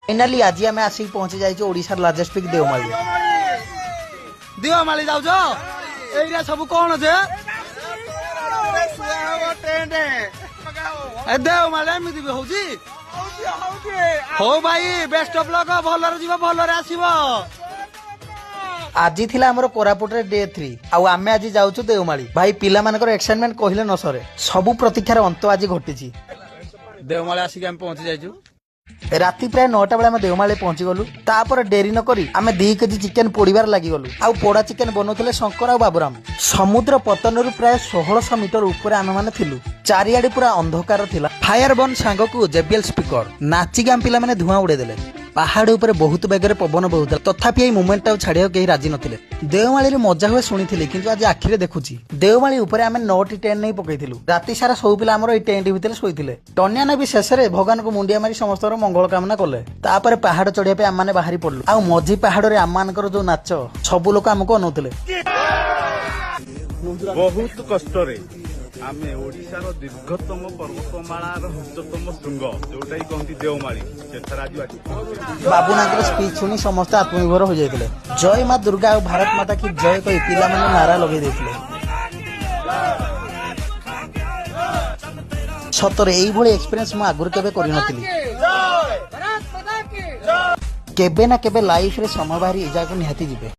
Finally आज आम आसिक पहुंची जाइए ओडिशार लार्जेस्ट पिक देवमाली। देवमाली जाऊछ एइरा सब कोन जे देवमाली एमिति भी होउची हो भाई बेस्ट ऑफ लक भलरे जीव भलरे आसीबो। आज थिला हमर कोरापुट रे डे 3 आउ आमे आज जाउछु देवमाली। भाई पिला मानकर एक्साइटमेंट कहिले न सरे सबु प्रतीक्षार अंत आज घटिछि। देवमाली आसिक हम पहुंची जाइछु राति प्राय 9टा बेला देवमाली पहुंची गलु। तापर डेरी न करी आमे 2 केजी चिकेन पोड़ीबार लागि गलु। आउ पोड़ा चिकेन बनौथिले शंकर आ बाबूराम। समुद्र पतनरु प्राय 1600 मीटर ऊपर आमे माने थिलु। चारियाडी पूरा अंधकार थिला। फायर बन सांग को जेबीएल स्पीकर नाची गाम पिला माने धुआं उड़े देले। पहाड़ ऊपर बहुत बेगरे पवन बहुता तथापि एई मोमेंट छाड़िया कहीं राजी नथिले। देवमाली रे मजा हुए शुणी किंतु आज आखिरे देखुची। देवमाली ऊपर आमे 9टी टेंट नहीं पकईथिलु। राति सारा सब पिला हमर एई टेंट भितर शोइथिले। टन्याना भी शेषरे भगवान को मुंडिया मारी समस्तर मंगल कामना कले। तापर पहाड़ चढ़िया पे आम माने बाहरी पड़लु। आ मझी पहाड़ रे आम मानकर जो नाच सब लोक हमको अनौथिले। बहुत कष्ट रे आमे ओडिशार दीर्घतम पर्वतमालार उच्चतम शृंग जोटाई कहती देवमाली सेठार आज बाबूनांकर स्पीच सुनी समस्त आत्मनिर्भर हो जाइतिले। जय मां दुर्गा और भारत माता की जय कही पिला माने नारा लगे देथिले। सतरे एई भली एक्सपीरियंस मु आगुर केबे करि नथिली। केबे ना केबे लाइफ रे समय बाहरी ए जाको निहाती जिबे।